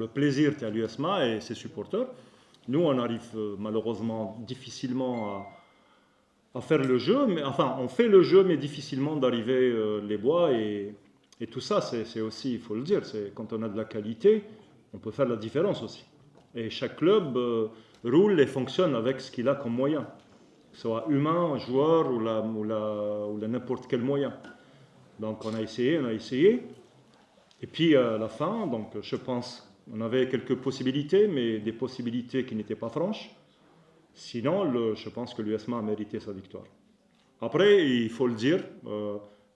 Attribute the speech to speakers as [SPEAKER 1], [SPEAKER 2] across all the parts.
[SPEAKER 1] Le plaisir à l'USMA et ses supporters. Nous, on arrive malheureusement difficilement à faire le jeu, mais enfin, on fait le jeu, mais difficilement d'arriver les bois et tout ça, c'est aussi, il faut le dire, c'est quand on a de la qualité, on peut faire la différence aussi. Et chaque club roule et fonctionne avec ce qu'il a comme moyen, que ce soit humain, joueur ou n'importe quel moyen. Donc on a essayé. Et puis à la fin, donc je pense, on avait quelques possibilités, mais des possibilités qui n'étaient pas franches. Sinon, je pense que l'USMA a mérité sa victoire. Après, il faut le dire,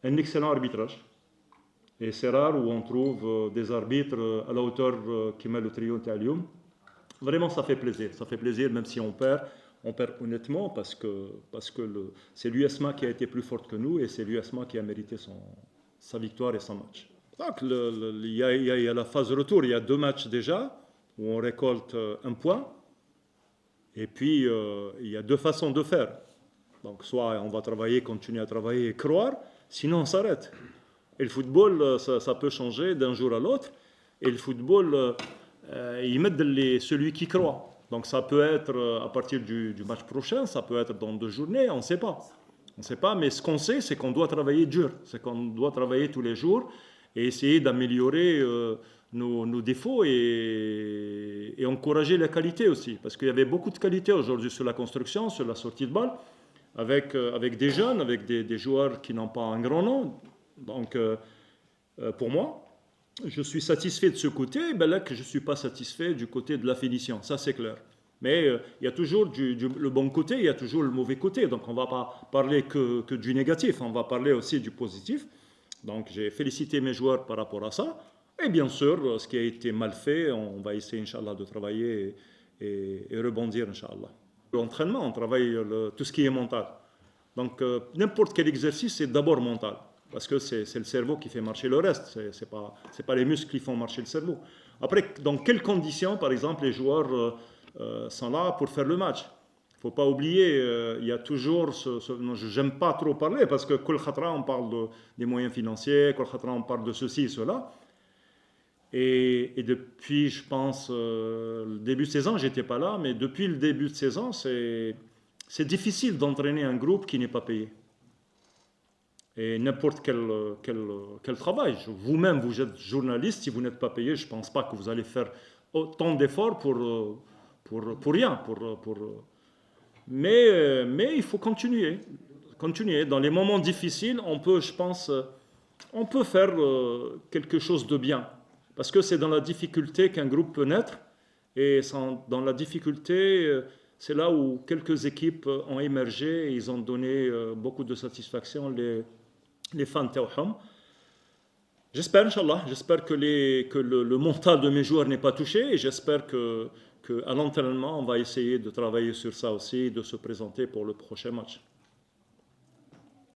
[SPEAKER 1] un excellent arbitrage. Et c'est rare où on trouve des arbitres à la hauteur qui met le trio Talium. Vraiment, ça fait plaisir. Ça fait plaisir, même si on perd honnêtement, parce que c'est l'USMA qui a été plus forte que nous et c'est l'USMA qui a mérité sa victoire et son match. Donc, il y a la phase de retour. Il y a 2 matchs déjà où on récolte un point. Et puis, il y a 2 façons de faire. Donc, soit on va travailler, continuer à travailler et croire, sinon on s'arrête. Et le football, ça peut changer d'un jour à l'autre. Et le football, ils mettent celui qui croit. Donc, ça peut être à partir du match prochain, ça peut être dans 2 journées, on ne sait pas. On ne sait pas, mais ce qu'on sait, c'est qu'on doit travailler dur. C'est qu'on doit travailler tous les jours et essayer d'améliorer nos défauts et encourager la qualité aussi. Parce qu'il y avait beaucoup de qualité aujourd'hui sur la construction, sur la sortie de balle, avec des jeunes, avec des joueurs qui n'ont pas un grand nom. Donc, pour moi, je suis satisfait de ce côté, ben là que je ne suis pas satisfait du côté de la finition, ça c'est clair. Mais il y a toujours le bon côté, il y a toujours le mauvais côté. Donc on ne va pas parler que du négatif, on va parler aussi du positif. Donc j'ai félicité mes joueurs par rapport à ça. Et bien sûr, ce qui a été mal fait, on va essayer, Inch'Allah, de travailler et rebondir, Inch'Allah. L'entraînement, on travaille tout ce qui est mental. Donc n'importe quel exercice, c'est d'abord mental. Parce que c'est le cerveau qui fait marcher le reste. Ce n'est pas les muscles qui font marcher le cerveau. Après, dans quelles conditions, par exemple, les joueurs sont là pour faire le match? Il ne faut pas oublier, il y a toujours je n'aime pas trop parler parce que Kol Khatra, on parle des moyens financiers, Kol Khatra, on parle de ceci et cela. Et depuis, je pense, le début de saison, j'étais pas là, mais depuis le début de saison, c'est difficile d'entraîner un groupe qui n'est pas payé. Et n'importe quel travail. Vous-même, vous êtes journaliste, si vous n'êtes pas payé, je ne pense pas que vous allez faire autant d'efforts pour rien. Mais il faut continuer. Dans les moments difficiles, on peut, je pense, on peut faire quelque chose de bien. Parce que c'est dans la difficulté qu'un groupe peut naître. Et dans la difficulté, c'est là où quelques équipes ont émergé et ils ont donné beaucoup de satisfaction, les fans Tawham. J'espère, Inch'Allah, j'espère que le mental de mes joueurs n'est pas touché et j'espère qu'à l'entraînement, on va essayer de travailler sur ça aussi, de se présenter pour le prochain match.